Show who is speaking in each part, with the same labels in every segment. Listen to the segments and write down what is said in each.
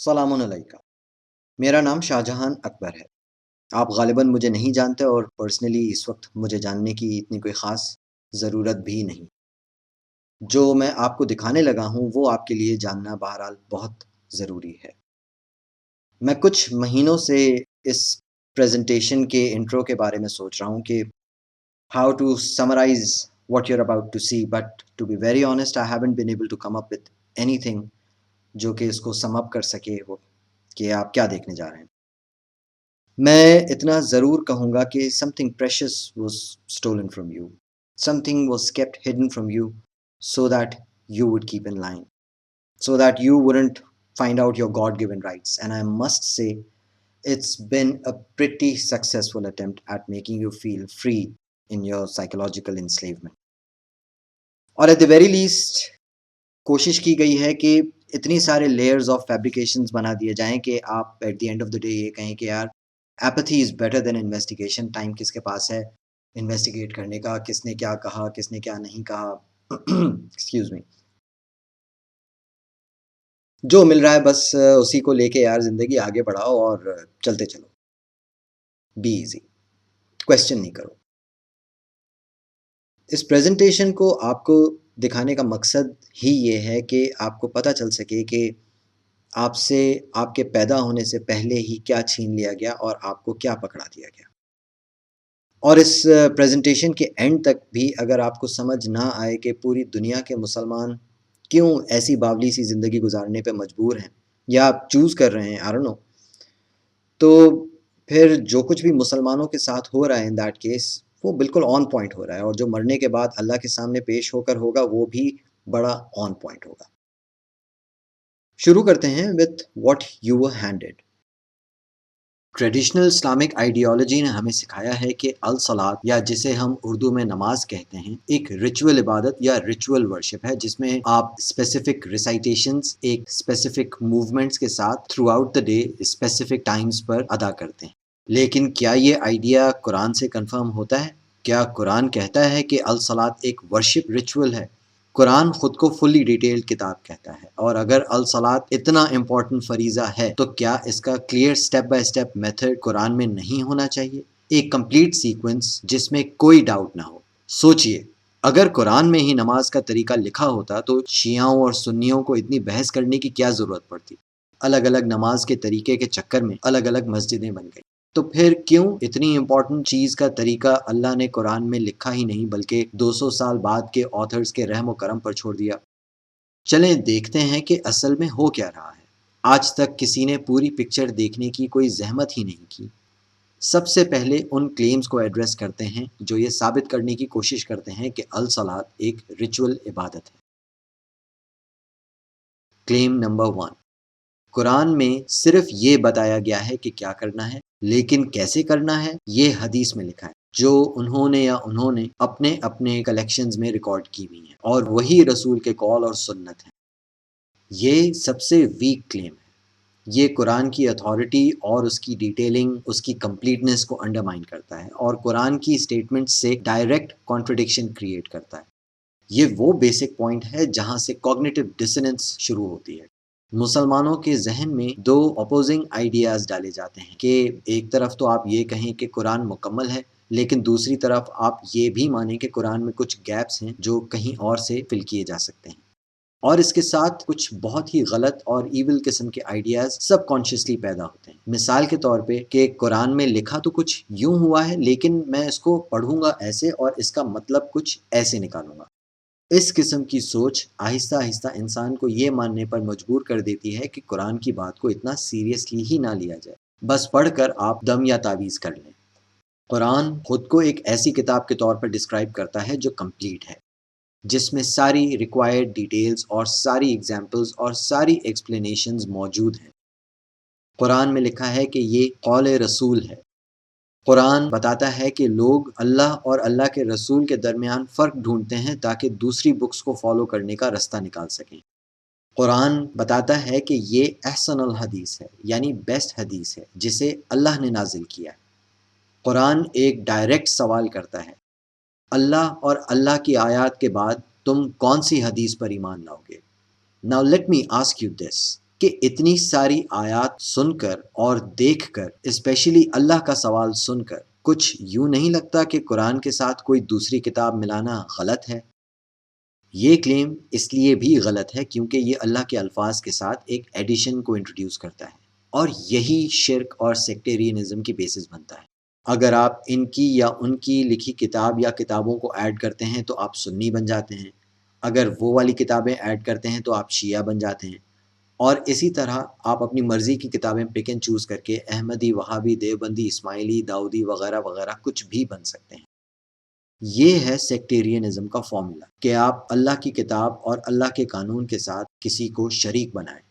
Speaker 1: سلام علیکم، میرا نام شاہجہان اکبر ہے۔ آپ غالباً مجھے نہیں جانتے اور پرسنلی اس وقت مجھے جاننے کی اتنی کوئی خاص ضرورت بھی نہیں۔ جو میں آپ کو دکھانے لگا ہوں وہ آپ کے لیے جاننا بہرحال بہت ضروری ہے۔ میں کچھ مہینوں سے اس پریزنٹیشن کے انٹرو کے بارے میں سوچ رہا ہوں کہ how to summarize what you're about to see, but to be very honest, I haven't been able to come up with anything جو کہ اس کو sum up کر سکے وہ کہ آپ کیا دیکھنے جا رہے ہیں۔ میں اتنا ضرور کہوں گا کہ something precious was stolen from you. Something was kept hidden from you so that you would keep in line, so that you wouldn't find out your God-given rights. And I must say, it's been a pretty successful attempt at making you feel free in your psychological enslavement. اور at the very least کوشش کی گئی ہے کہ اتنی سارے layers of فیبریکیشنز بنا دیے جائیں کہ آپ at the end of the day یہ کہیں کہ یار apathy is better than investigation. Time کس کے پاس ہے انویسٹیگیٹ کرنے کا، کس نے کیا کہا، کس نے کیا نہیں کہا، ایکسکیوز می، جو مل رہا ہے بس اسی کو لے کے یار زندگی آگے بڑھاؤ اور چلتے چلو، بی ایزی، کویسچن نہیں کرو۔ اس پریزنٹیشن کو آپ کو دکھانے کا مقصد ہی یہ ہے کہ آپ کو پتہ چل سکے کہ آپ سے آپ کے پیدا ہونے سے پہلے ہی کیا چھین لیا گیا اور آپ کو کیا پکڑا دیا گیا۔ اور اس پریزنٹیشن کے اینڈ تک بھی اگر آپ کو سمجھ نہ آئے کہ پوری دنیا کے مسلمان کیوں ایسی باولی سی زندگی گزارنے پہ مجبور ہیں یا آپ چوز کر رہے ہیں، آئی ڈونٹ نو، تو پھر جو کچھ بھی مسلمانوں کے ساتھ ہو رہا ہے ان دیٹ کیس وہ بالکل آن پوائنٹ ہو رہا ہے، اور جو مرنے کے بعد اللہ کے سامنے پیش ہو کر ہوگا وہ بھی بڑا آن پوائنٹ ہوگا۔ شروع کرتے ہیں with what you were handed۔ Traditional Islamic ideology نے ہمیں سکھایا ہے کہ الصلاۃ، یا جسے ہم اردو میں نماز کہتے ہیں، ایک ریچول عبادت یا ریچول ورشپ ہے جس میں آپ اسپیسیفک ریسائٹیشنز ایک اسپیسیفک موومنٹس کے ساتھ throughout the day specific times پر ادا کرتے ہیں۔ لیکن کیا یہ آئیڈیا قرآن سے کنفرم ہوتا ہے؟ کیا قرآن کہتا ہے کہ الصلاۃ ایک ورشپ ریچول ہے؟ قرآن خود کو فلی ڈیٹیلڈ کتاب کہتا ہے، اور اگر الصلاۃ اتنا امپورٹنٹ فریضہ ہے تو کیا اس کا clear step by step method قرآن میں نہیں ہونا چاہیے؟ ایک کمپلیٹ سیکوینس جس میں کوئی ڈاؤٹ نہ ہو۔ سوچئے، اگر قرآن میں ہی نماز کا طریقہ لکھا ہوتا تو شیعوں اور سنیوں کو اتنی بحث کرنے کی کیا ضرورت پڑتی؟ الگ الگ نماز کے طریقے کے چکر میں الگ الگ مسجدیں بن گئی۔ تو پھر کیوں اتنی امپورٹنٹ چیز کا طریقہ اللہ نے قرآن میں لکھا ہی نہیں بلکہ 200 سال بعد کے آتھرز کے رحم و کرم پر چھوڑ دیا؟ چلیں دیکھتے ہیں کہ اصل میں ہو کیا رہا ہے۔ آج تک کسی نے پوری پکچر دیکھنے کی کوئی زحمت ہی نہیں کی۔ سب سے پہلے ان کلیمز کو ایڈریس کرتے ہیں جو یہ ثابت کرنے کی کوشش کرتے ہیں کہ الصلاۃ ایک ریچول عبادت ہے۔ کلیم نمبر 1، قرآن میں صرف یہ بتایا گیا ہے کہ کیا کرنا ہے، لیکن کیسے کرنا ہے یہ حدیث میں لکھا ہے، جو انہوں نے اپنے اپنے کلیکشنز میں ریکارڈ کی ہوئی ہیں، اور وہی رسول کے قول اور سنت ہے۔ یہ سب سے ویک کلیم ہے۔ یہ قرآن کی اتھارٹی اور اس کی ڈیٹیلنگ، اس کی کمپلیٹنس کو انڈرمائن کرتا ہے، اور قرآن کی اسٹیٹمنٹ سے ڈائریکٹ کانٹرڈکشن کریٹ کرتا ہے۔ یہ وہ بیسک پوائنٹ ہے جہاں سے کوگنیٹو ڈسننس شروع ہوتی ہے۔ مسلمانوں کے ذہن میں دو اپوزنگ آئیڈیاز ڈالے جاتے ہیں کہ ایک طرف تو آپ یہ کہیں کہ قرآن مکمل ہے، لیکن دوسری طرف آپ یہ بھی مانیں کہ قرآن میں کچھ گیپس ہیں جو کہیں اور سے فل کیے جا سکتے ہیں، اور اس کے ساتھ کچھ بہت ہی غلط اور ایول قسم کے آئیڈیاز سب کانشیسلی پیدا ہوتے ہیں۔ مثال کے طور پہ کہ قرآن میں لکھا تو کچھ یوں ہوا ہے لیکن میں اس کو پڑھوں گا ایسے اور اس کا مطلب کچھ ایسے نکالوں گا۔ اس قسم کی سوچ آہستہ آہستہ انسان کو یہ ماننے پر مجبور کر دیتی ہے کہ قرآن کی بات کو اتنا سیریسلی ہی نہ لیا جائے، بس پڑھ کر آپ دم یا تعویذ کر لیں۔ قرآن خود کو ایک ایسی کتاب کے طور پر ڈسکرائب کرتا ہے جو کمپلیٹ ہے، جس میں ساری ریکوائرڈ ڈیٹیلز اور ساری ایگزامپلز اور ساری ایکسپلینیشنز موجود ہیں۔ قرآن میں لکھا ہے کہ یہ قول رسول ہے۔ قرآن بتاتا ہے کہ لوگ اللہ اور اللہ کے رسول کے درمیان فرق ڈھونڈتے ہیں تاکہ دوسری بکس کو فالو کرنے کا رستہ نکال سکیں۔ قرآن بتاتا ہے کہ یہ احسن الحدیث ہے، یعنی بیسٹ حدیث ہے جسے اللہ نے نازل کیا ہے۔ قرآن ایک ڈائریکٹ سوال کرتا ہے، اللہ اور اللہ کی آیات کے بعد تم کون سی حدیث پر ایمان لاؤ گے؟ Now let me ask you this، کہ اتنی ساری آیات سن کر اور دیکھ کر، اسپیشلی اللہ کا سوال سن کر، کچھ یوں نہیں لگتا کہ قرآن کے ساتھ کوئی دوسری کتاب ملانا غلط ہے؟ یہ کلیم اس لیے بھی غلط ہے کیونکہ یہ اللہ کے الفاظ کے ساتھ ایک ایڈیشن کو انٹروڈیوس کرتا ہے، اور یہی شرک اور سیکٹیرینزم کی بیسس بنتا ہے۔ اگر آپ ان کی یا ان کی لکھی کتاب یا کتابوں کو ایڈ کرتے ہیں تو آپ سنی بن جاتے ہیں، اگر وہ والی کتابیں ایڈ کرتے ہیں تو آپ شیعہ بن جاتے ہیں، اور اسی طرح آپ اپنی مرضی کی کتابیں پک اینڈ چوز کر کے احمدی، وہابی، دیوبندی، اسماعیلی، داؤدی وغیرہ وغیرہ کچھ بھی بن سکتے ہیں۔ یہ ہے سیکٹیرینزم کا فارمولا کہ آپ اللہ کی کتاب اور اللہ کے قانون کے ساتھ کسی کو شریک بنائیں۔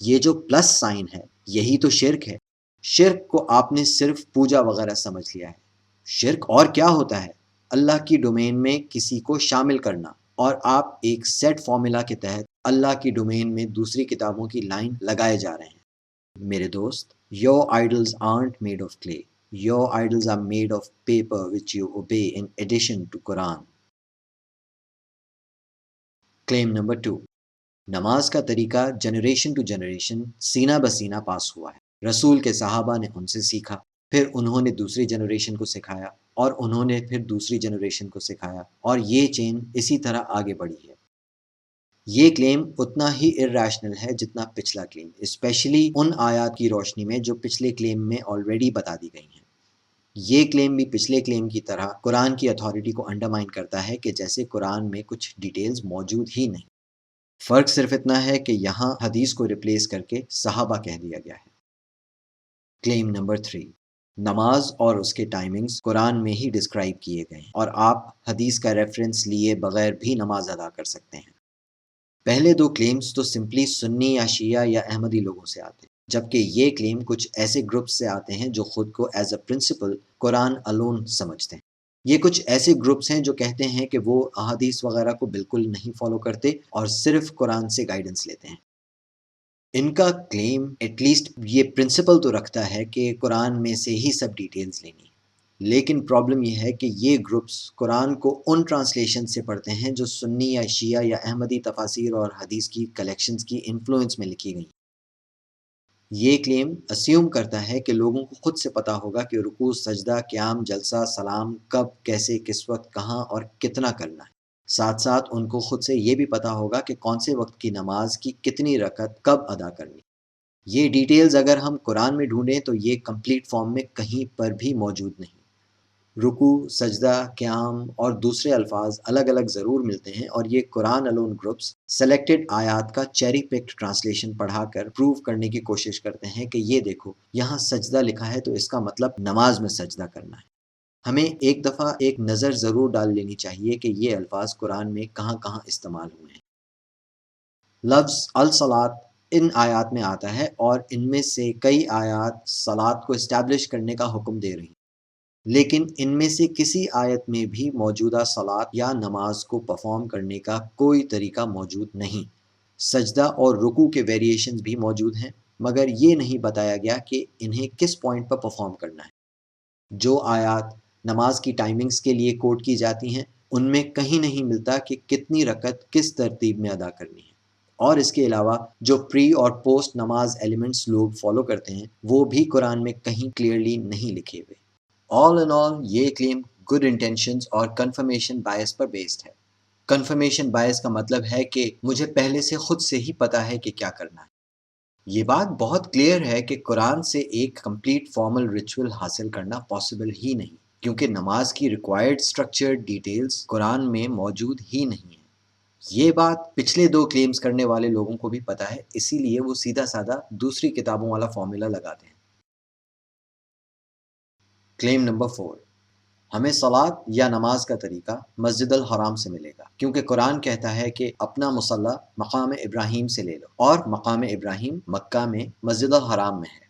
Speaker 1: یہ جو پلس سائن ہے یہی تو شرک ہے۔ شرک کو آپ نے صرف پوجا وغیرہ سمجھ لیا ہے۔ شرک اور کیا ہوتا ہے؟ اللہ کی ڈومین میں کسی کو شامل کرنا، اور آپ ایک سیٹ فارمولا کے تحت اللہ کی ڈومین میں دوسری کتابوں کی لائن لگائے جا رہے ہیں۔ میرے دوست، your idols aren't made of clay. Your idols are made of paper which you obey in addition to Quran. Claim number 2. نماز کا طریقہ جنریشن ٹو جنریشن سینہ بسینہ پاس ہوا ہے۔ رسول کے صحابہ نے ان سے سیکھا، پھر انہوں نے دوسری جنریشن کو سکھایا، اور انہوں نے پھر دوسری جنریشن کو سکھایا، اور یہ چین اسی طرح آگے بڑھی ہے۔ یہ کلیم اتنا ہی irrational ہے جتنا پچھلا کلیم، اسپیشلی ان آیات کی روشنی میں جو پچھلے کلیم میں آلریڈی بتا دی گئی ہیں۔ یہ کلیم بھی پچھلے کلیم کی طرح قرآن کی اتھارٹی کو انڈرمائن کرتا ہے کہ جیسے قرآن میں کچھ ڈیٹیلز موجود ہی نہیں۔ فرق صرف اتنا ہے کہ یہاں حدیث کو ریپلیس کر کے صحابہ کہہ دیا گیا ہے۔ کلیم نمبر 3. نماز اور اس کے ٹائمنگز قرآن میں ہی ڈسکرائب کیے گئے ہیں، اور آپ حدیث کا ریفرنس لیے بغیر بھی نماز ادا کر سکتے ہیں۔ پہلے دو کلیمز تو سمپلی سنی یا شیعہ یا احمدی لوگوں سے آتے ہیں، جبکہ یہ کلیم کچھ ایسے گروپس سے آتے ہیں جو خود کو as a principle Quran alone سمجھتے ہیں۔ یہ کچھ ایسے گروپس ہیں جو کہتے ہیں کہ وہ احادیث وغیرہ کو بالکل نہیں فالو کرتے اور صرف قرآن سے گائیڈنس لیتے ہیں۔ ان کا کلیم ایٹ لیسٹ یہ پرنسپل تو رکھتا ہے کہ قرآن میں سے ہی سب ڈیٹیلز لینی، لیکن پرابلم یہ ہے کہ یہ گروپس قرآن کو ان ٹرانسلیشن سے پڑھتے ہیں جو سنی یا شیعہ یا احمدی تفاسیر اور حدیث کی کلیکشنز کی انفلوئنس میں لکھی گئی۔ یہ کلیم اسیوم کرتا ہے کہ لوگوں کو خود سے پتا ہوگا کہ رکوع، سجدہ، قیام، جلسہ، سلام کب، کیسے، کس وقت، کہاں اور کتنا کرنا ہے۔ ساتھ ساتھ ان کو خود سے یہ بھی پتا ہوگا کہ کون سے وقت کی نماز کی کتنی رکعت کب ادا کرنی۔ یہ ڈیٹیلز اگر ہم قرآن میں ڈھونڈیں تو یہ کمپلیٹ فارم میں کہیں پر بھی موجود نہیں۔ رکوع، سجدہ، قیام اور دوسرے الفاظ الگ الگ ضرور ملتے ہیں، اور یہ قرآن الون گروپس سلیکٹڈ آیات کا چیری پکڈ ٹرانسلیشن پڑھا کر پروو کرنے کی کوشش کرتے ہیں کہ یہ دیکھو یہاں سجدہ لکھا ہے تو اس کا مطلب نماز میں سجدہ کرنا ہے۔ ہمیں ایک دفعہ ایک نظر ضرور ڈال لینی چاہیے کہ یہ الفاظ قرآن میں کہاں کہاں استعمال ہوئے ہیں۔ لفظ الصلاۃ ان آیات میں آتا ہے، اور ان میں سے کئی آیات صلاۃ کو اسٹیبلش کرنے کا حکم دے رہی ہیں، لیکن ان میں سے کسی آیت میں بھی موجودہ صلاۃ یا نماز کو پرفارم کرنے کا کوئی طریقہ موجود نہیں۔ سجدہ اور رکوع کے ویریشنز بھی موجود ہیں، مگر یہ نہیں بتایا گیا کہ انہیں کس پوائنٹ پر پرفارم کرنا ہے۔ جو آیات نماز کی ٹائمنگز کے لیے کوٹ کی جاتی ہیں ان میں کہیں نہیں ملتا کہ کتنی رکعت کس ترتیب میں ادا کرنی ہے، اور اس کے علاوہ جو پری اور پوسٹ نماز ایلیمنٹس لوگ فالو کرتے ہیں وہ بھی قرآن میں کہیں کلیئرلی نہیں لکھے ہوئے۔ آل ان آل یہ کلیم گڈ انٹینشنز اور کنفرمیشن بائس پر بیسڈ ہے۔ کنفرمیشن بائس کا مطلب ہے کہ مجھے پہلے سے خود سے ہی پتا ہے کہ کیا کرنا ہے۔ یہ بات بہت کلیئر ہے کہ قرآن سے ایک کمپلیٹ فارمل ریچول حاصل کرنا پاسبل ہی نہیں، کیونکہ نماز کی ریکوائرڈ اسٹرکچرڈ ڈیٹیلز قرآن میں موجود ہی نہیں ہیں۔ یہ بات پچھلے دو کلیمز کرنے والے لوگوں کو بھی پتا ہے، اسی لیے وہ سیدھا سادہ دوسری کتابوں والا فارمولا لگاتے ہیں۔ کلیم نمبر 4. ہمیں صلاۃ یا نماز کا طریقہ مسجد الحرام سے ملے گا، کیونکہ قرآن کہتا ہے کہ اپنا مصلی مقام ابراہیم سے لے لو، اور مقام ابراہیم مکہ میں مسجد الحرام میں ہے۔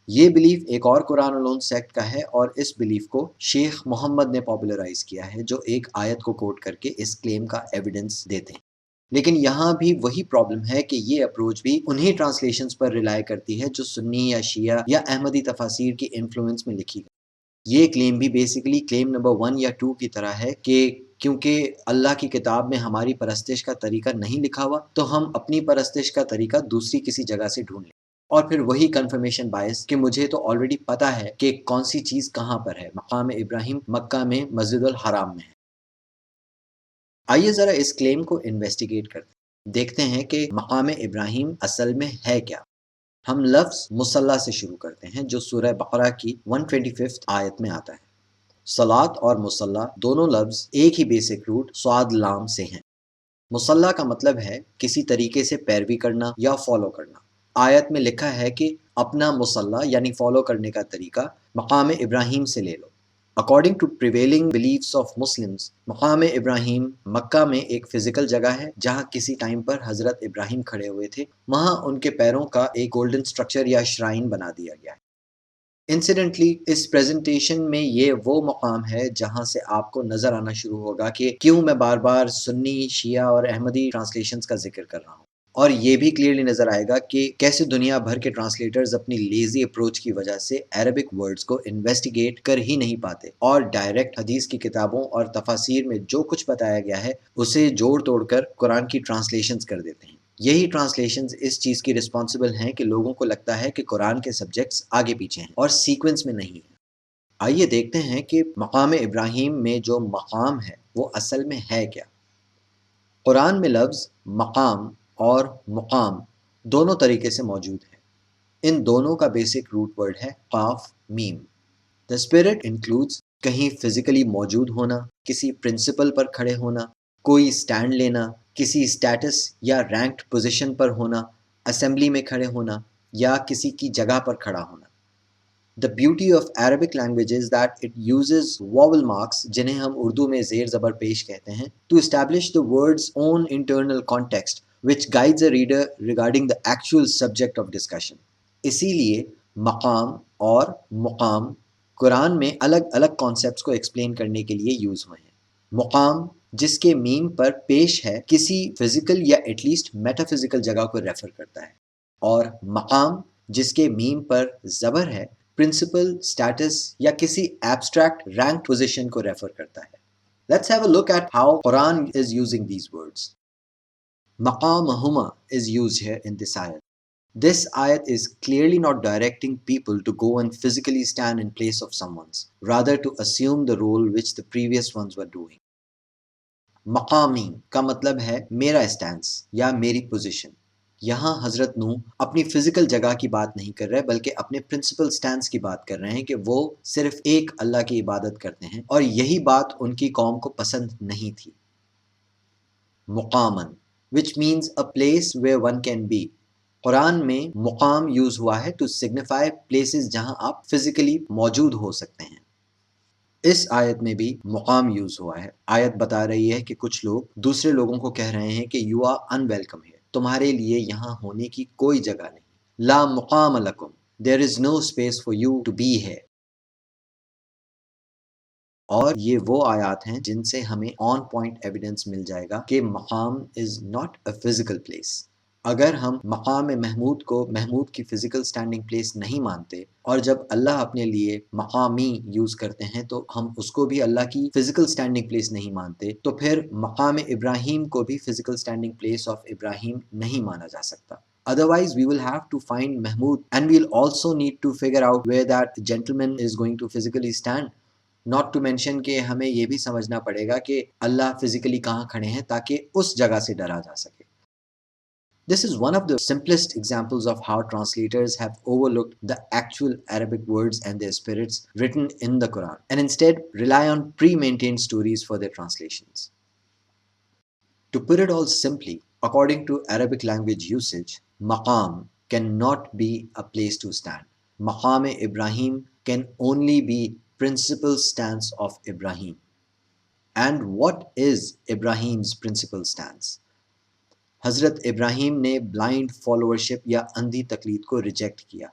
Speaker 1: یہ بلیف ایک اور قرآن الون سیکٹ کا ہے، اور اس بلیف کو شیخ محمد نے پاپولرائز کیا ہے، جو ایک آیت کو کوٹ کر کے اس کلیم کا ایویڈنس دیتے ہیں۔ لیکن یہاں بھی وہی پرابلم ہے کہ یہ اپروچ بھی انہی ٹرانسلیشنز پر ریلائی کرتی ہے جو سنی یا شیعہ یا احمدی تفاسیر کی انفلوئنس میں لکھی گئی۔ یہ کلیم بھی بیسیکلی کلیم نمبر 1 یا 2 کی طرح ہے کہ کیونکہ اللہ کی کتاب میں ہماری پرستش کا طریقہ نہیں لکھا ہوا تو ہم اپنی پرستش کا طریقہ دوسری کسی جگہ سے ڈھونڈ لیں، اور پھر وہی کنفرمیشن باعث کہ مجھے تو آلریڈی پتا ہے کہ کون سی چیز کہاں پر ہے، مقام ابراہیم مکہ میں مسجد الحرام میں ہے۔ آئیے ذرا اس کلیم کو انویسٹیگیٹ کرتے ہیں، دیکھتے ہیں کہ مقام ابراہیم اصل میں ہے کیا۔ ہم لفظ مصلی سے شروع کرتے ہیں جو سورہ بقرہ کی 125 آیت میں آتا ہے۔ صلاۃ اور مصلی دونوں لفظ ایک ہی بیسک روٹ صاد لام سے ہیں۔ مصلی کا مطلب ہے کسی طریقے سے پیروی کرنا یا فالو کرنا۔ آیت میں لکھا ہے کہ اپنا مصلی یعنی فالو کرنے کا طریقہ مقام ابراہیم سے لے لو۔ According to prevailing beliefs of Muslims, مقام ابراہیم مکہ میں ایک فزیکل جگہ ہے جہاں کسی ٹائم پر حضرت ابراہیم کھڑے ہوئے تھے، وہاں ان کے پیروں کا ایک گولڈن سٹرکچر یا شرائن بنا دیا گیا ہے۔ انسیڈنٹلی اس پریزنٹیشن میں یہ وہ مقام ہے جہاں سے آپ کو نظر آنا شروع ہوگا کہ کیوں میں بار بار سنی، شیعہ اور احمدی ٹرانسلیشنز کا ذکر کر رہا ہوں، اور یہ بھی کلیئرلی نظر آئے گا کہ کیسے دنیا بھر کے ٹرانسلیٹرز اپنی لیزی اپروچ کی وجہ سے عربک ورڈز کو انویسٹیگیٹ کر ہی نہیں پاتے اور ڈائریکٹ حدیث کی کتابوں اور تفاسیر میں جو کچھ بتایا گیا ہے اسے جوڑ توڑ کر قرآن کی ٹرانسلیشنز کر دیتے ہیں۔ یہی ٹرانسلیشنز اس چیز کی رسپانسبل ہیں کہ لوگوں کو لگتا ہے کہ قرآن کے سبجیکٹس آگے پیچھے ہیں اور سیکوینس میں نہیں ہیں۔ آئیے دیکھتے ہیں کہ مقام ابراہیم میں جو مقام ہے وہ اصل میں ہے کیا۔ قرآن میں لفظ مقام اور مقام دونوں طریقے سے موجود ہے۔ ان دونوں کا بیسک روٹ ورڈ ہے قاف میم۔ The spirit includes کہیں فزیکلی موجود ہونا، کسی پرنسپل پر کھڑے ہونا، کوئی سٹینڈ لینا، کسی سٹیٹس یا رینکڈ پوزیشن پر ہونا، اسمبلی میں کھڑے ہونا یا کسی کی جگہ پر کھڑا ہونا۔ The beauty of Arabic language is that it uses vowel marks جنہیں ہم اردو میں زیر زبر پیش کہتے ہیں to establish the word's own internal context which guides a reader regarding the actual subject of discussion۔ اسی لیے مقام اور مقام قرآن میں الگ الگ کانسیپٹس کو ایکسپلین کرنے کے لیے یوز ہوئے ہیں۔ مقام جس کے میم پر پیش ہے کسی فزیکل یا ایٹ لیسٹ میٹا فزیکل جگہ کو ریفر کرتا ہے، اور مقام جس کے میم پر زبر ہے پرنسپل، اسٹیٹس یا کسی ایبسٹریکٹ رینک پوزیشن کو ریفر کرتا ہے۔ Let's have a look at how Quran is using these words. Maqamahuma is used here in this ayat. This ayat is clearly not directing people to go and physically stand in place of someone's, rather to assume the role which the previous ones were doing. مقامی کا مطلب ہے میرا stains یا میری position. یہاں حضرت نوح اپنی فزیکل جگہ کی بات نہیں کر رہے بلکہ اپنے پرنسپل سٹینس کی بات کر رہے ہیں کہ وہ صرف ایک اللہ کی عبادت کرتے ہیں، اور یہی بات ان کی قوم کو پسند نہیں تھی۔ مقامن which means a place where one can be۔ قرآن میں مقام یوز ہوا ہے ٹو سگنیفائی پلیسز جہاں آپ فزیکلی موجود ہو سکتے ہیں۔ اس آیت میں بھی مقام یوز ہوا ہے۔ آیت بتا رہی ہے کہ کچھ لوگ دوسرے لوگوں کو کہہ رہے ہیں کہ یو آر ان ویلکم ہے، تمہارے لیے یہاں ہونے کی کوئی جگہ نہیں۔ لا مقام لکم، there is no space for you to be ہے۔ اور یہ وہ آیات ہیں جن سے ہمیں آن پوائنٹ ایویڈنس مل جائے گا کہ مقام is not a physical place. اگر ہم مقام محمود کو محمود کی فزیکل سٹینڈنگ پلیس نہیں مانتے، اور جب اللہ اپنے لیے مقامی یوز کرتے ہیں تو ہم اس کو بھی اللہ کی فزیکل سٹینڈنگ پلیس نہیں مانتے، تو پھر مقام ابراہیم کو بھی فزیکل سٹینڈنگ پلیس آف ابراہیم نہیں مانا جا سکتا۔ Otherwise we will have to find Mahmud and we'll also need to figure out where that gentleman is going to physically stand. Not to mention کہ ہمیں یہ بھی سمجھنا پڑے گا کہ اللہ فزیکلی کہاں کھڑے ہیں تاکہ اس جگہ سے ڈرا جا سکے۔ This is one of the simplest examples of how translators have overlooked the actual Arabic words and their spirits written in the Quran and instead rely on pre-maintained stories for their translations. To put it all simply, according to Arabic language usage, maqam cannot be a place to stand. Maqam Ibrahim can only be principal stance of Ibrahim. And what is Ibrahim's principal stance? حضرت ابراہیم نے blind فالوورشپ یا اندھی تقلید کو reject کیا،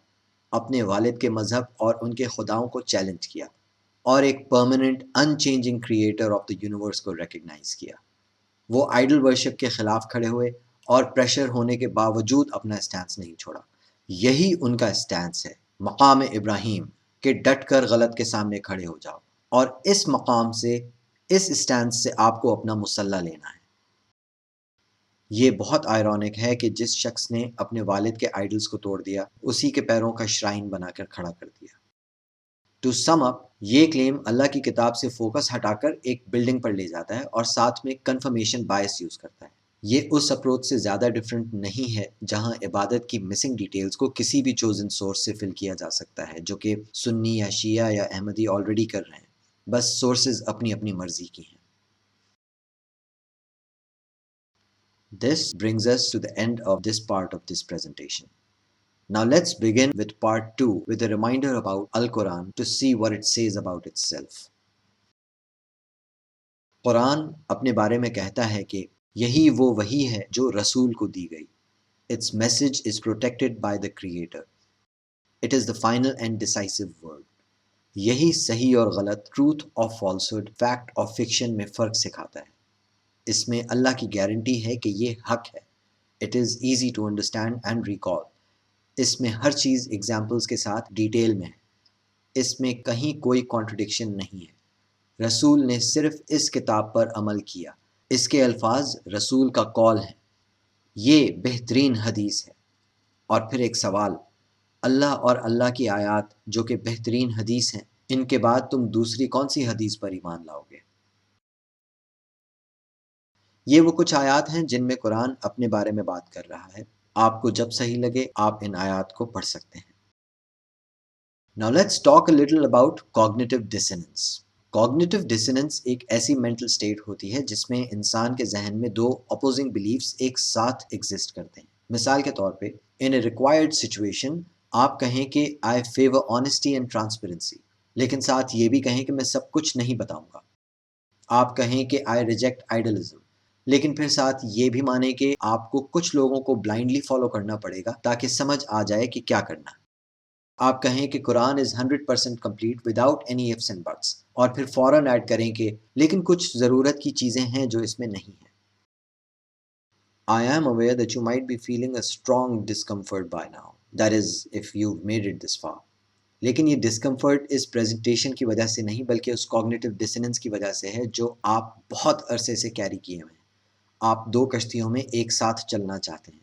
Speaker 1: اپنے والد کے مذہب اور ان کے خداؤں کو چیلنج کیا، اور ایک permanent in changing creator of the universe کو ریکگنائز کیا۔ وہ آئیڈل ورشپ کے خلاف کھڑے ہوئے اور پریشر ہونے کے باوجود اپنا اسٹینس نہیں چھوڑا۔ یہی ان کا اسٹینس ہے، مقام ابراہیم، کہ ڈٹ کر غلط کے سامنے کھڑے ہو جاؤ، اور اس مقام سے اس اسٹینس سے آپ کو اپنا مسلح لینا ہے۔ یہ بہت آئرونک ہے کہ جس شخص نے اپنے والد کے آئیڈلز کو توڑ دیا، اسی کے پیروں کا شرائن بنا کر کھڑا کر دیا۔ ٹو سم اپ، یہ کلیم اللہ کی کتاب سے فوکس ہٹا کر ایک بلڈنگ پر لے جاتا ہے اور ساتھ میں کنفرمیشن بائس یوز کرتا ہے۔ یہ اس اپروچ سے زیادہ ڈیفرنٹ نہیں ہے جہاں عبادت کی مسنگ ڈیٹیلز کو کسی بھی چوزن سورس سے فل کیا جا سکتا ہے، جو کہ سنی یا شیعہ یا احمدی آلریڈی کر رہے ہیں، بس سورسز اپنی اپنی مرضی کی ہیں۔ This brings us to the end of this part of this presentation. Now let's begin with part 2 with a reminder about Al-Quran to see what it says about itself. قرآن اپنے بارے میں کہتا ہے کہ یہی وہ وحی ہے جو رسول کو دی گئی۔ Its message is protected by the Creator. It is the final and decisive word. یہی صحیح اور غلط، ٹروتھ اور فالسہڈ، فیکٹ اور فکشن میں فرق سکھاتا ہے۔ اس میں اللہ کی گارنٹی ہے کہ یہ حق ہے۔ It is easy to understand and recall. اس میں ہر چیز ایگزامپلز کے ساتھ ڈیٹیل میں ہے۔ اس میں کہیں کوئی کانٹرڈکشن نہیں ہے۔ رسول نے صرف اس کتاب پر عمل کیا۔ اس کے الفاظ رسول کا قول ہیں۔ یہ بہترین حدیث ہے۔ اور پھر ایک سوال، اللہ اور اللہ کی آیات جو کہ بہترین حدیث ہیں، ان کے بعد تم دوسری کون سی حدیث پر ایمان لاؤ گے؟ یہ وہ کچھ آیات ہیں جن میں قرآن اپنے بارے میں بات کر رہا ہے۔ آپ کو جب صحیح لگے آپ ان آیات کو پڑھ سکتے ہیں۔ Now let's talk a little about cognitive dissonance. Cognitive dissonance ایک ایسی mental state ہوتی ہے جس میں انسان کے ذہن میں دو opposing beliefs ایک ساتھ exist کرتے ہیں۔ مثال کے طور پہ in a required situation آپ کہیں کہ I favor honesty and transparency، لیکن ساتھ یہ بھی کہیں کہ میں سب کچھ نہیں بتاؤں گا۔ آپ کہیں کہ I reject idealism، لیکن پھر ساتھ یہ بھی مانیں کہ آپ کو کچھ لوگوں کو بلائنڈلی فالو کرنا پڑے گا تاکہ سمجھ آ جائے کہ کیا کرنا ہے۔ آپ کہیں کہ قرآن از 100% complete without any ifs and buts، اور پھر فوراً ایڈ کریں کہ لیکن کچھ ضرورت کی چیزیں ہیں جو اس میں نہیں ہیں۔ I am aware that you might be feeling a strong discomfort by now. That is, if you've made it this far. لیکن یہ ڈسکمفرٹ اس پریزنٹیشن کی وجہ سے نہیں بلکہ اس کوگنیٹو ڈسننس کی وجہ سے ہے جو آپ بہت عرصے سے کیری کیے ہوئے ہیں۔ آپ دو کشتیوں میں ایک ساتھ چلنا چاہتے ہیں،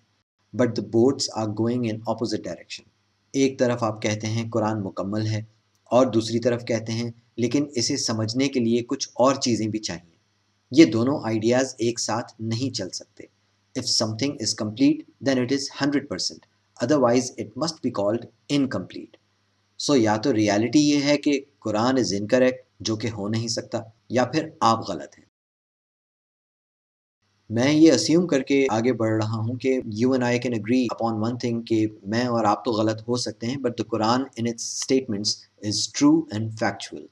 Speaker 1: but the boats are going in opposite direction. ایک طرف آپ کہتے ہیں قرآن مکمل ہے، اور دوسری طرف کہتے ہیں لیکن اسے سمجھنے کے لیے کچھ اور چیزیں بھی چاہیے۔ یہ دونوں آئیڈیاز ایک ساتھ نہیں چل سکتے۔ If something is complete, then it is 100%. Otherwise, it must be called incomplete. So یا تو ریالٹی یہ ہے کہ قرآن از انکریکٹ، جو کہ ہو نہیں سکتا، یا پھر آپ غلط ہیں۔ میں یہ اسیوم کر کے آگے بڑھ رہا ہوں کہ you and I can agree upon one thing کہ میں اور آپ تو غلط ہو سکتے ہیں، but the Quran in its statements is true and factual.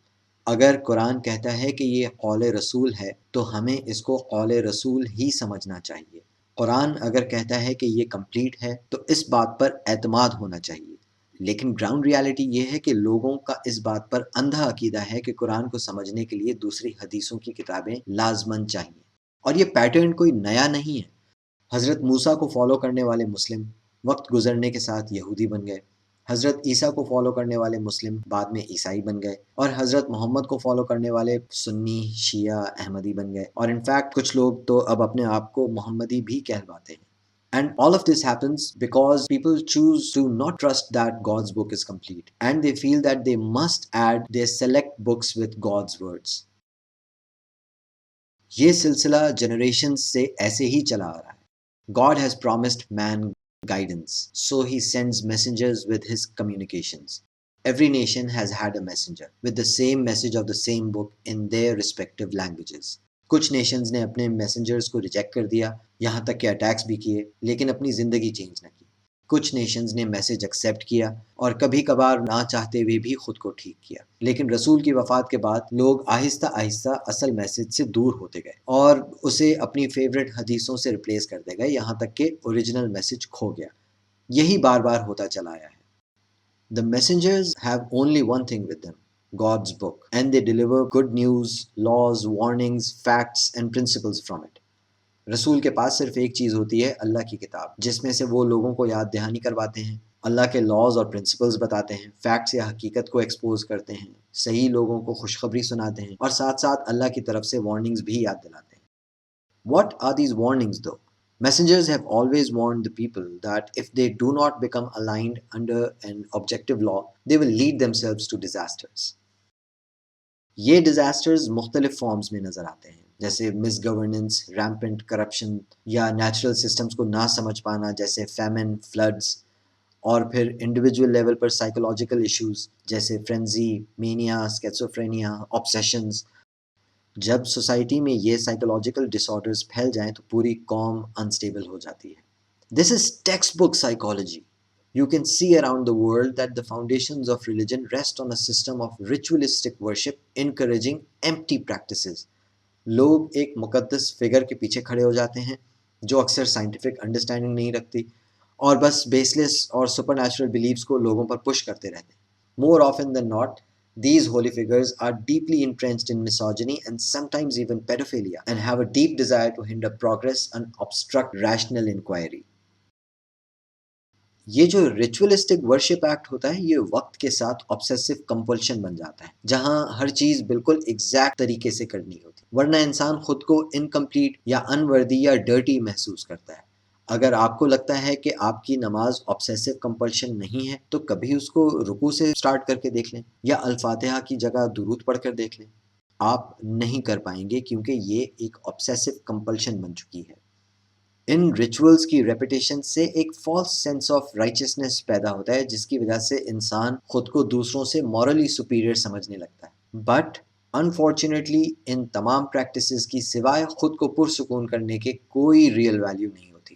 Speaker 1: اگر قرآن کہتا ہے کہ یہ قول رسول ہے تو ہمیں اس کو قول رسول ہی سمجھنا چاہیے۔ قرآن اگر کہتا ہے کہ یہ کمپلیٹ ہے تو اس بات پر اعتماد ہونا چاہیے، لیکن گراؤنڈ ریالٹی یہ ہے کہ لوگوں کا اس بات پر اندھا عقیدہ ہے کہ قرآن کو سمجھنے کے لیے دوسری حدیثوں کی کتابیں لازماً چاہیے، اور یہ پیٹرن کوئی نیا نہیں ہے۔ حضرت موسیٰ کو فالو کرنے والے مسلم وقت گزرنے کے ساتھ یہودی بن گئے، حضرت عیسیٰ کو فالو کرنے والے مسلم بعد میں عیسائی بن گئے، اور حضرت محمد کو فالو کرنے والے سنی، شیعہ، احمدی بن گئے، اور انفیکٹ کچھ لوگ تو اب اپنے آپ کو محمدی بھی کہلواتے ہیں۔ And all of this happens because people choose to not trust that God's book is complete, and they feel that they must add their select books with God's words. یہ سلسلہ جنریشن سے ایسے ہی چلا آ رہا ہے۔ God has promised man guidance, so he sends messengers with his communications. Every nation has had a messenger with the same message of the same book in their respective languages. کچھ nations نے اپنے messengers کو reject کر دیا، یہاں تک کہ attacks بھی کیے، لیکن اپنی زندگی چینج نہ کی۔ کچھ نیشنز نے میسج ایکسیپٹ کیا اور کبھی کبھار نہ چاہتے ہوئے بھی خود کو ٹھیک کیا، لیکن رسول کی وفات کے بعد لوگ آہستہ آہستہ اصل میسج سے دور ہوتے گئے اور اسے اپنی فیوریٹ حدیثوں سے ریپلیس کرتے گئے، یہاں تک کہ اوریجنل میسج کھو گیا۔ یہی بار بار ہوتا چلا آیا ہے۔ The messengers have only one thing with them, God's book, and they deliver good news, laws, warnings, facts and principles from it. رسول کے پاس صرف ایک چیز ہوتی ہے، اللہ کی کتاب، جس میں سے وہ لوگوں کو یاد دہانی کرواتے ہیں، اللہ کے لاز اور پرنسپلز بتاتے ہیں، فیکٹس یا حقیقت کو ایکسپوز کرتے ہیں، صحیح لوگوں کو خوشخبری سناتے ہیں، اور ساتھ ساتھ اللہ کی طرف سے وارننگز بھی یاد دلاتے ہیں۔ What are these warnings though? Messengers have always warned the people that if they do not become aligned under an objective law, they will lead themselves to disasters. یہ ڈیزاسٹرز مختلف فارمز میں نظر آتے ہیں، جیسے مس گورننس، ریمپنٹ کرپشن، یا natural systems کو نہ سمجھ پانا جیسے فیمن، فلڈز، اور پھر انڈیویجول لیول پر سائیکولوجیکل ایشوز جیسے فرینزی، مینیا، اسکیزوفرینیا، آبسیشنز۔ جب سوسائٹی میں یہ سائیکولوجیکل ڈس آرڈرز پھیل جائیں تو پوری قوم انسٹیبل ہو جاتی ہے۔ This is textbook psychology. You can see around the world that the foundations of religion rest on a system of ritualistic worship encouraging empty practices. لوگ ایک مقدس فگر کے پیچھے کھڑے ہو جاتے ہیں جو اکثر سائنٹیفک انڈرسٹینڈنگ نہیں رکھتی، اور بس بیس لیس اور سپر نیچرل بلیفس کو لوگوں پر پش کرتے رہتے ہیں۔ More often than not, these holy figures are deeply entrenched in misogyny and sometimes even pedophilia and have a deep desire to hinder progress and obstruct rational inquiry. یہ جو ritualistic worship act ہوتا ہے، یہ وقت کے ساتھ obsessive compulsion بن جاتا ہے، جہاں ہر چیز بالکل ایگزیکٹ طریقے سے کرنی ہوتی، ورنہ انسان خود کو انکمپلیٹ یا انوردی یا ڈرٹی محسوس کرتا ہے۔ اگر آپ کو لگتا ہے کہ آپ کی نماز آبسیسو کمپلشن نہیں ہے تو کبھی اس کو رکوع سے سٹارٹ کر کے دیکھ لیں، یا الفاتحہ کی جگہ درود پڑھ کر دیکھ لیں۔ آپ نہیں کر پائیں گے کیونکہ یہ ایک آبسیسو کمپلشن بن چکی ہے۔ ان ریچولز کی ریپیٹیشن سے ایک فالس سینس آف رائچسنس پیدا ہوتا ہے، جس کی وجہ سے انسان خود کو دوسروں سے مورلی سپیریئر سمجھنے لگتا ہے۔ بٹ انفارچونیٹلی ان تمام پریکٹسز کی سوائے خود کو پرسکون کرنے کے کوئی ریئل ویلیو نہیں ہوتی۔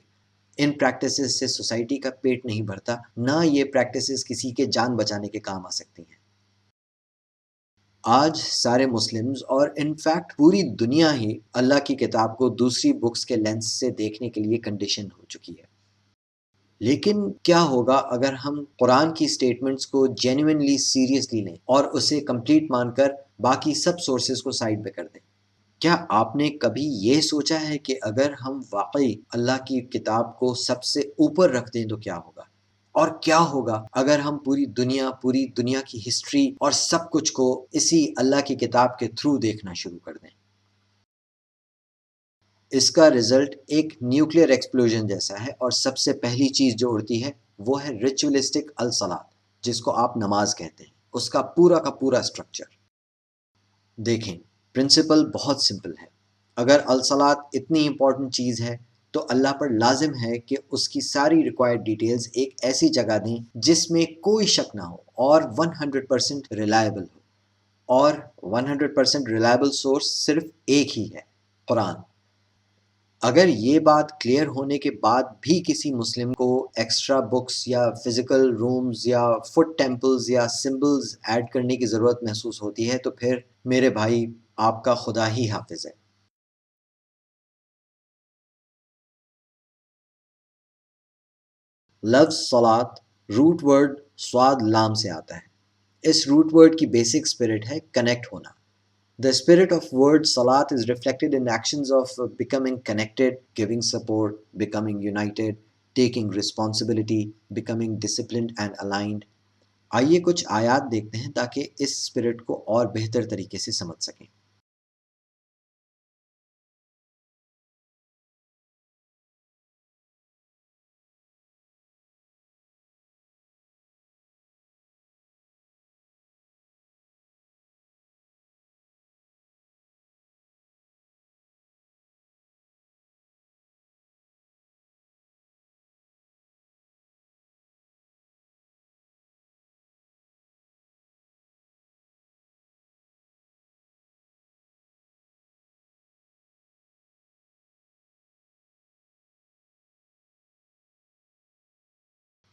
Speaker 1: ان پریکٹسز سے سوسائٹی کا پیٹ نہیں بھرتا، نہ یہ پریکٹسز کسی کے جان بچانے کے کام آ سکتی ہیں۔ آج سارے مسلمز اور انفیکٹ پوری دنیا ہی اللہ کی کتاب کو دوسری بکس کے لینس سے دیکھنے کے لیے کنڈیشن ہو چکی ہے۔ لیکن کیا ہوگا اگر ہم قرآن کی سٹیٹمنٹس کو جینوئنلی سیریسلی لیں اور اسے کمپلیٹ مان کر باقی سب سورسز کو سائڈ پہ کر دیں؟ کیا آپ نے کبھی یہ سوچا ہے کہ اگر ہم واقعی اللہ کی کتاب کو سب سے اوپر رکھ دیں تو کیا ہوگا؟ اور کیا ہوگا اگر ہم پوری دنیا کی ہسٹری اور سب کچھ کو اسی اللہ کی کتاب کے تھرو دیکھنا شروع کر دیں؟ اس کا رزلٹ ایک نیوکلیئر ایکسپلوژن جیسا ہے، اور سب سے پہلی چیز جو اڑتی ہے وہ ہے ریچولسٹک الصلاۃ، جس کو آپ نماز کہتے ہیں، اس کا پورا اسٹرکچر۔ دیکھیں، پرنسپل بہت سمپل ہے۔ اگر الصلاۃ اتنی امپورٹنٹ چیز ہے تو اللہ پر لازم ہے کہ اس کی ساری ریکوائرڈ ڈیٹیلز ایک ایسی جگہ دیں جس میں کوئی شک نہ ہو اور 100% ریلائبل ہو، اور 100% ریلائبل سورس صرف ایک ہی ہے، قرآن۔ اگر یہ بات کلیئر ہونے کے بعد بھی کسی مسلم کو ایکسٹرا بکس یا فزیکل رومز یا فٹ ٹیمپلز یا سمبلز ایڈ کرنے کی ضرورت محسوس ہوتی ہے تو پھر میرے بھائی، آپ کا خدا ہی حافظ ہے۔ لفظ صلاۃ روٹ ورڈ سواد لام سے آتا ہے۔ اس روٹ ورڈ کی بیسک اسپرٹ ہے کنیکٹ ہونا۔ The spirit of word salat is reflected in actions of becoming connected, giving support, becoming united, taking responsibility, becoming disciplined and aligned۔ آئیے کچھ آیات دیکھتے ہیں تاکہ اس اسپرٹ کو اور بہتر طریقے سے سمجھ سکیں۔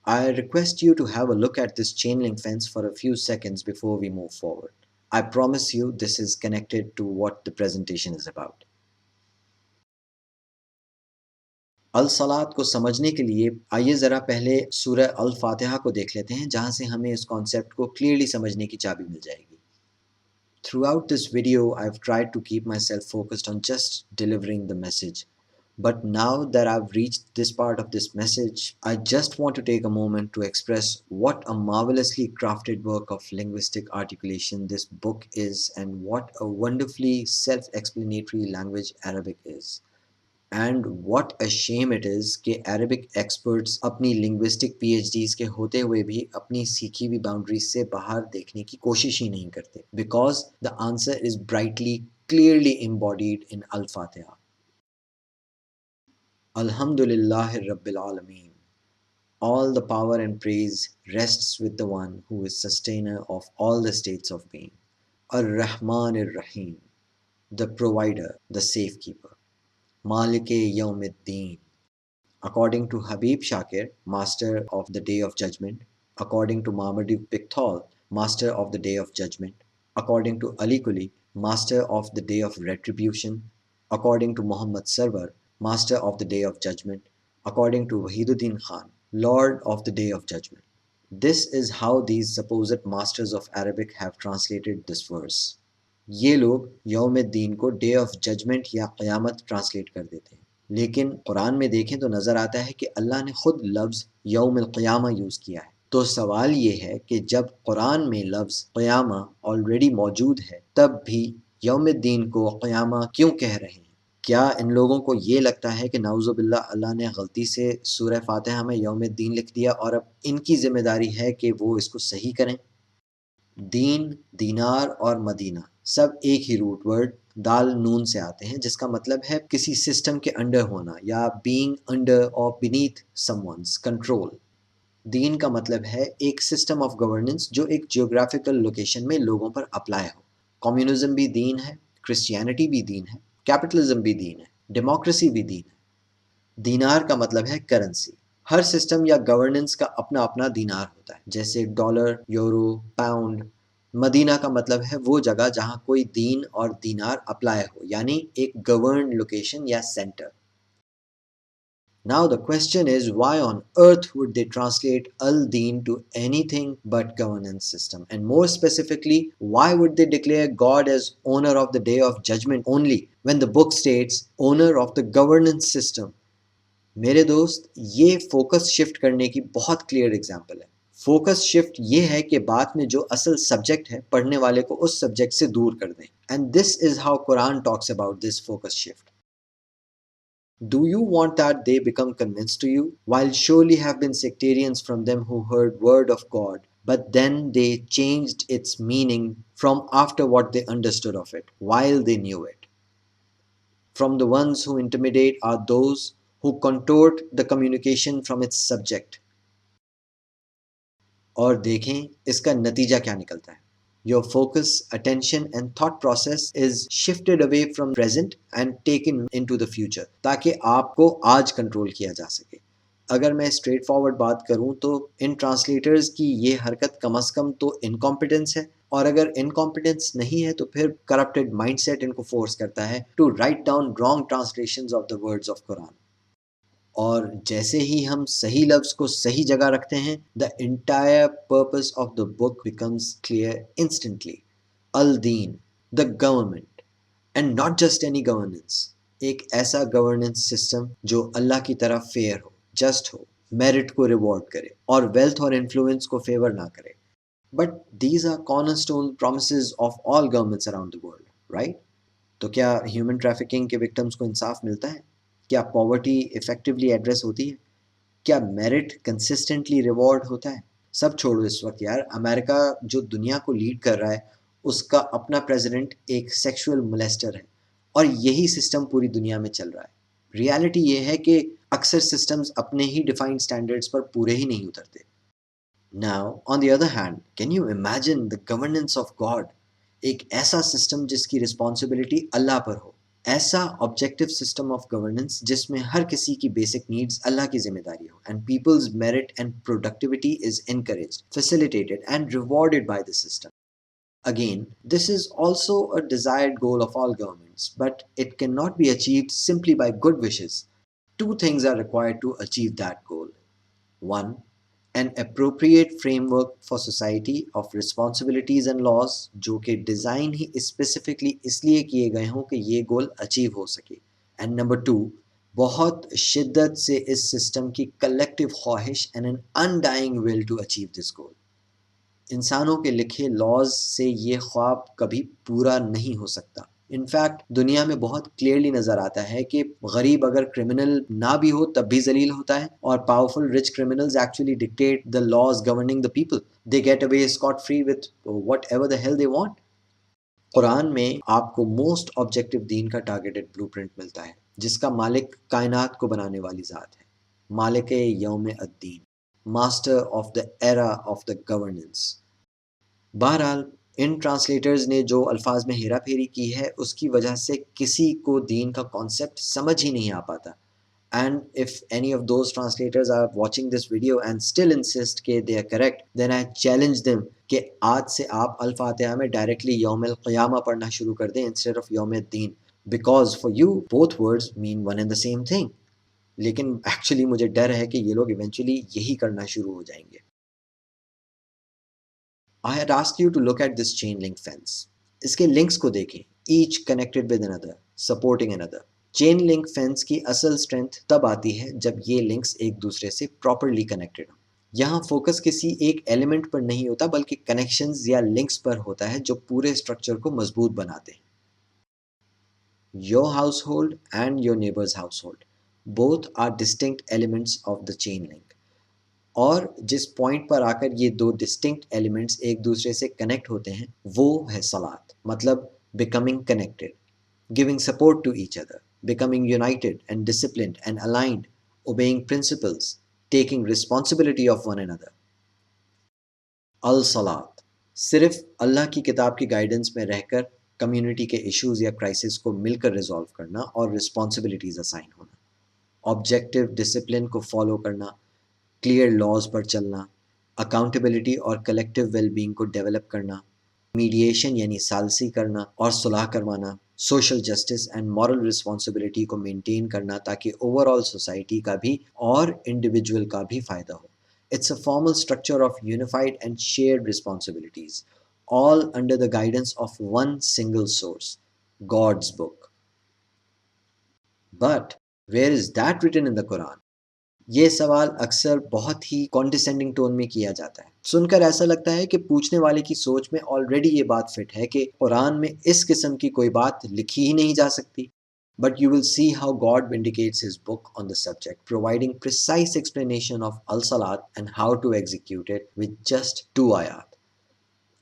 Speaker 1: I request you to have a look at this chain link fence for a few seconds before we move forward. I promise you this is connected to what the presentation is about. الصلاۃ کو سمجھنے کے لیے آئیے ذرا پہلے سورہ الفاتحہ کو دیکھ لیتے ہیں، جہاں سے ہمیں اس کانسیپٹ کو کلیئرلی سمجھنے کی چابی مل جائے گی۔ Throughout this video, I've tried to keep myself focused on just delivering the message. But now that I've reached this part of this message, I just want to take a moment to express what a marvelously crafted work of linguistic articulation this book is, and what a wonderfully self-explanatory language Arabic is. And what a shame it is کہ Arabic experts اپنی linguistic P H Ds کے ہوتے ہوئے بھی اپنی سیکھی ہوئی boundaries سے باہر دیکھنے کی کوشش ہی نہیں کرتے، because the answer is brightly clearly embodied in الفاتحہ. الحمد للہ رب العالمین. All the power and praise rests with the one who is sustainer of all the states of being. Ar-Rahman ar-Rahim, the provider, the safekeeper. Malik Yawm ad-Din. According to Habib Shakir, master of the Day of Judgment. According to Marmaduke Pickthall, master of the Day of Judgment. According to Ali Kuli, master of the Day of Retribution. According to Muhammad Sarwar, master of the Day of Judgment. According to Wahiduddin Khan, Lord of the Day of Judgment. This is how these supposed masters of Arabic have translated this verse. یہ لوگ یوم الدین کو day of judgment یا قیامت translate کر دیتے ہیں، لیکن قرآن میں دیکھیں تو نظر آتا ہے کہ اللہ نے خود لفظ یوم القیامہ یوز کیا ہے. تو سوال یہ ہے کہ جب قرآن میں لفظ قیامہ آلریڈی موجود ہے، تب بھی یوم الدین کو قیامہ کیوں کہہ رہے ہیں؟ کیا ان لوگوں کو یہ لگتا ہے کہ نعوذ باللہ اللہ نے غلطی سے سورہ فاتحہ میں یوم الدین لکھ دیا اور اب ان کی ذمہ داری ہے کہ وہ اس کو صحیح کریں؟ دین، دینار اور مدینہ سب ایک ہی روٹ ورڈ دال نون سے آتے ہیں، جس کا مطلب ہے کسی سسٹم کے انڈر ہونا یا بینگ انڈر اور بینیتھ سم ونز کنٹرول. دین کا مطلب ہے ایک سسٹم آف گورننس جو ایک جیوگرافیکل لوکیشن میں لوگوں پر اپلائی ہو. کمیونزم بھی دین ہے، کرسچینٹی بھی دین ہے، کیپٹلزم بھی دین ہے، ڈیموکریسی بھی دین ہے. دینار کا مطلب ہے کرنسی. ہر سسٹم یا گورننس کا اپنا اپنا دینار ہوتا ہے، جیسے ڈالر، یورو، پاؤنڈ. مدینہ کا مطلب ہے وہ جگہ جہاں کوئی دین اور دینار اپلائی ہو، یعنی ایک گورنڈ لوکیشن یا centre. Now the question is, why on earth would they translate al-Deen to anything but governance system? And more specifically, why would they declare God as owner of the Day of Judgment only when the book states owner of the governance system? میرے دوست، یہ focus shift کرنے کی بہت clear example ہے. Focus shift یہ ہے کہ بات میں جو اصل سبجیکٹ ہے پڑھنے والے کو اس سبجیکٹ سے دور کر دیں. And this is how Quran talks about this focus shift. Do you want that they become convinced to you? While surely have been sectarians from them who heard word of God, but then they changed its meaning from after what they understood of it, while they knew it. From the ones who intimidate are those who contort the communication from its subject. اور دیکھیں اس کا نتیجہ کیا نکلتا ہے. Your focus, attention and thought process is shifted away from present and taken into the future تاکہ آپ کو آج کنٹرول کیا جا سکے. اگر میں اسٹریٹ فارورڈ بات کروں تو ان ٹرانسلیٹرز کی یہ حرکت کم از کم تو انکمپیٹنس ہے، اور اگر انکمپیٹنس نہیں ہے تو پھر کرپٹڈ مائنڈ سیٹ ان کو فورس کرتا ہے to write down wrong translations of the words of قرآن. اور جیسے ہی ہم صحیح لفظ کو صحیح جگہ رکھتے ہیں، the entire purpose of the book becomes clear instantly. Uddin, the government, and not just any governance. ایک ایسا گورننس سسٹم جو اللہ کی طرف فیئر ہو، جسٹ ہو، میرٹ کو ریوارڈ کرے اور ویلتھ اور انفلوئنس کو فیور نہ کرے. But these are cornerstone promises of all governments around the world, right? تو کیا ہیومن ٹریفکنگ کے وکٹمس کو انصاف ملتا ہے؟ کیا پاورٹی افیکٹولی ایڈریس ہوتی ہے؟ کیا میرٹ کنسسٹنٹلی ریوارڈ ہوتا ہے؟ سب چھوڑو اس وقت یار. امریکہ جو دنیا کو لیڈ کر رہا ہے، اس کا اپنا پریزیڈنٹ ایک سیکشول مولیسٹر ہے، اور یہی سسٹم پوری دنیا میں چل رہا ہے. ریالٹی یہ ہے کہ اکثر سسٹمز اپنے ہی ڈیفائنڈ اسٹینڈرڈس پر پورے ہی نہیں اترتے. Now, on the other hand, can you imagine the governance of God? ایک ایسا سسٹم جس کی رسپانسبلٹی اللہ پر ہو، ایسا آبجیکٹو سسٹم آف گورننس جس میں ہر کسی کی بیسک نیڈز اللہ کی ذمہ داری ہو، and people's merit and productivity is encouraged, facilitated and rewarded by the system. Again, this is also a desired goal of all governments, but it cannot be achieved simply by good wishes. Two things are required to achieve that goal. One, an appropriate framework for society of responsibilities and laws جو کہ design ہی specifically اس لیے کیے گئے ہوں کہ یہ goal achieve ہو سکے. And number two, بہت شدت سے اس سسٹم کی کلیکٹیو خواہش and an undying will to achieve this goal. انسانوں کے لکھے لاز سے یہ خواب کبھی پورا نہیں ہو سکتا. انفیکٹ دنیا میں بہت کلیئرلی نظر آتا ہے کہ غریب اگر کرمنل نہ بھی ہو تب بھی ذلیل ہوتا ہے، اور powerful rich criminals actually dictate the laws governing the people. They get away scot free with whatever the hell they want. قرآن میں آپ کو موسٹ آبجیکٹو دین کا ٹارگیٹڈ بلو پرنٹ ملتا ہے، جس کا مالک کائنات کو بنانے والی ذات ہے، مالک یوم الدین، master of the era of the governance. بہرحال ان ٹرانسلیٹرز نے جو الفاظ میں ہیرا پھیری کی ہے اس کی وجہ سے کسی کو دین کا کانسیپٹ سمجھ ہی نہیں آ پاتا. And if any of those translators are watching this video and still insist کہ they are correct, then I challenge them کہ آج سے آپ الفاتحہ میں ڈائریکٹلی یوم القیامہ پڑھنا شروع کر دیں instead of یوم الدین, because for you both words mean one and the same thing. لیکن ایکچولی مجھے ڈر ہے کہ یہ لوگ ایونچولی یہی کرنا شروع ہو جائیں گے. I had asked you to look at this chain link fence. اس کے لنکس کو دیکھیں, each connected with another, supporting another. Chain link fence کی اصل اسٹرینتھ تب آتی ہے جب یہ لنکس ایک دوسرے سے پراپرلی کنیکٹڈ ہوں. یہاں فوکس کسی ایک ایلیمنٹ پر نہیں ہوتا بلکہ کنیکشنز یا لنکس پر ہوتا ہے جو پورے اسٹرکچر کو مضبوط بناتے ہیں. Your household and your neighbor's household both are distinct elements of the chain link. اور جس پوائنٹ پر آ کر یہ دو ڈسٹنکٹ ایلیمنٹس ایک دوسرے سے کنیکٹ ہوتے ہیں وہ ہے صلات. مطلب becoming connected, giving support to each other, becoming united and disciplined and aligned, obeying principles, taking responsibility of one another. الصلاۃ صرف اللہ کی کتاب کی گائیڈنس میں رہ کر کمیونٹی کے ایشوز یا کرائسس کو مل کر ریزالو کرنا اور رسپانسبلٹیز اسائن ہونا, آبجیکٹو ڈسپلن کو فالو کرنا, کلیئر لاز پر چلنا, اکاؤنٹیبلٹی اور کلیکٹیو ویل بینگ کو ڈیولپ کرنا, میڈیشن یعنی ثالثی کرنا اور صلح کروانا, social justice and moral responsibility کو مینٹین کرنا تاکہ اوور آل سوسائٹی کا بھی اور انڈیویجول کا بھی فائدہ ہو. It's a formal structure of unified and shared responsibilities, all under the guidance of one single source, God's book. But where is that written in the قرآن؟ یہ سوال اکثر بہت ہی کانڈیسینڈنگ ٹون میں کیا جاتا ہے. سن کر ایسا لگتا ہے کہ پوچھنے والے کی سوچ میں آلریڈی یہ بات فٹ ہے کہ قرآن میں اس قسم کی کوئی بات لکھی ہی نہیں جا سکتی. But you will see how God vindicates his book on the subject, providing precise explanation of al-salat and how to execute it with just 2 ayat.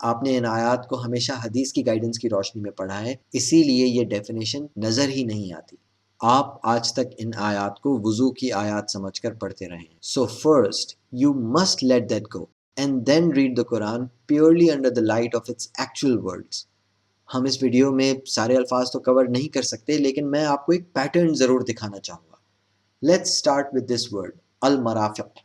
Speaker 1: آپ نے ان آیات کو ہمیشہ حدیث کی گائیڈنس کی روشنی میں پڑھا ہے, اسی لیے یہ ڈیفینیشن نظر ہی نہیں آتی. آپ آج تک ان آیات کو وضو کی آیات سمجھ کر پڑھتے رہے ہیں. So first, you must let that go and then read the Quran purely under the light of its actual words. ہم اس ویڈیو میں سارے الفاظ تو کور نہیں کر سکتے, لیکن میں آپ کو ایک پیٹرن ضرور دکھانا چاہوں گا. Let's start with this word, al-marafiq.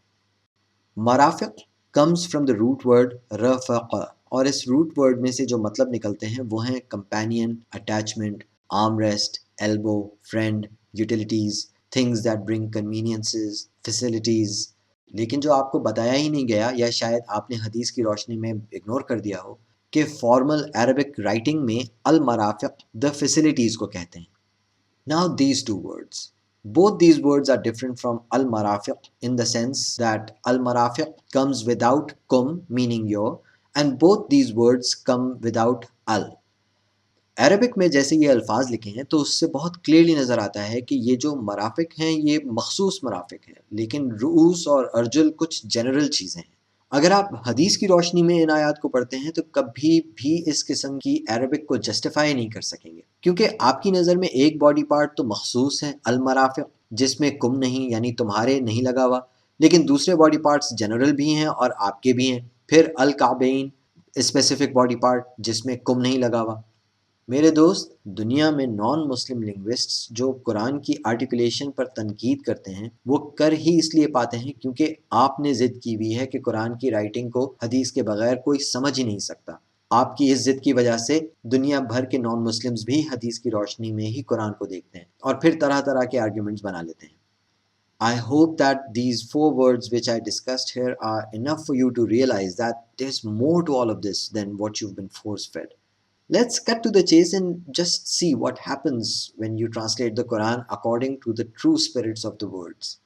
Speaker 1: مرافق comes from the root word رفق, اور اس روٹ ورڈ میں سے جو مطلب نکلتے ہیں وہ ہیں companion, attachment, armrest, elbow, friend, utilities, things that bring conveniences, facilities. لیکن جو آپ کو بتایا ہی نہیں گیا یا شاید آپ نے حدیث کی روشنی میں اگنور کر دیا ہو کہ فارمل عربک رائٹنگ میں المرافق دا فیسلٹیز کو کہتے ہیں. Now these two words, both these words are different from al-marafiq in the sense that al-marafiq comes without kum, meaning your, and both these words come without al. Arabic میں جیسے یہ الفاظ لکھے ہیں تو اس سے بہت کلیئرلی نظر آتا ہے کہ یہ جو مرافق ہیں یہ مخصوص مرافق ہیں, لیکن رؤوس اور ارجل کچھ جنرل چیزیں ہیں. اگر آپ حدیث کی روشنی میں ان آیات کو پڑھتے ہیں تو کبھی بھی اس قسم کی عربک کو جسٹیفائی نہیں کر سکیں گے, کیونکہ آپ کی نظر میں ایک باڈی پارٹ تو مخصوص ہے المرافق جس میں کم نہیں یعنی تمہارے نہیں لگا ہوا, لیکن دوسرے باڈی پارٹس جنرل بھی ہیں اور آپ کے بھی ہیں. پھر الکعبین اسپیسیفک باڈی پارٹ جس میں کم نہیں لگا ہوا. میرے دوست, دنیا میں نان مسلم لنگوسٹس جو قرآن کی آرٹیکولیشن پر تنقید کرتے ہیں وہ کر ہی اس لیے پاتے ہیں کیونکہ آپ نے ضد کی ہوئی ہے کہ قرآن کی رائٹنگ کو حدیث کے بغیر کوئی سمجھ ہی نہیں سکتا. آپ کی اس ضد کی وجہ سے دنیا بھر کے نان مسلمز بھی حدیث کی روشنی میں ہی قرآن کو دیکھتے ہیں اور پھر طرح طرح کے آرگیومنٹس بنا لیتے ہیں. I hope that these 4 words which I discussed here are enough for you to realize that there's more to all of this than what you've been force-fed. Let's cut to the chase and just see what happens when you translate the Quran according to the true spirits of the words.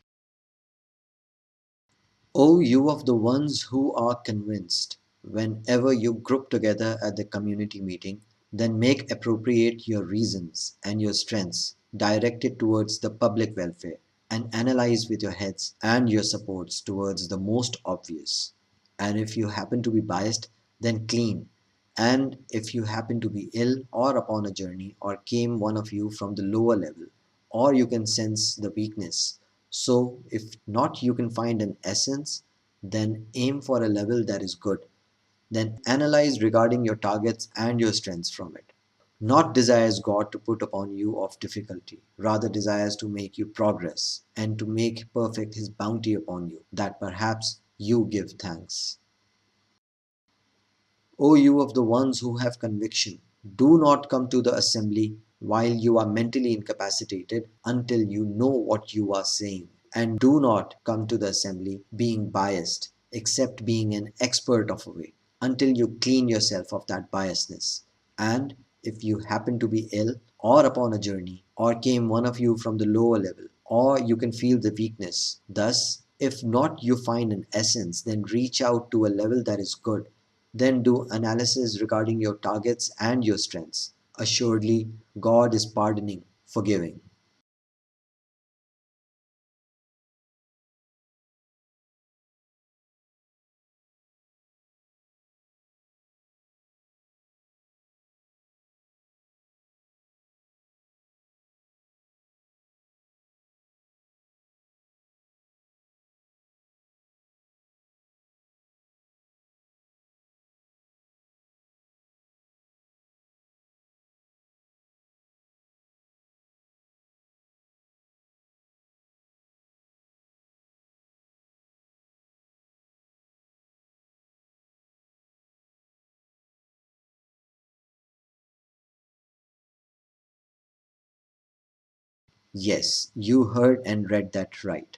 Speaker 1: O you of the ones who are convinced, whenever you group together at the community meeting, then make appropriate your reasons and your strengths directed towards the public welfare, and analyze with your heads and your supports towards the most obvious. And if you happen to be biased, then clean. And if you happen to be ill or upon a journey, or came one of you from the lower level, or you can sense the weakness. So, if not, you can find an essence, then aim for a level that is good. Then analyze regarding your targets and your strengths from it. Not desires God to put upon you of difficulty, rather desires to make you progress and to make perfect His bounty upon you, that perhaps you give thanks. O you of the ones who have conviction, do not come to the assembly while you are mentally incapacitated until you know what you are saying, and do not come to the assembly being biased, except being an expert of a way, until you clean yourself of that biasness. And if you happen to be ill, or upon a journey, or came one of you from the lower level, or you can feel the weakness, thus, if not you find an essence, then reach out to a level that is good, then do analysis regarding your targets and your strengths. Assuredly, God is pardoning, forgiving. Yes, you heard and read that right.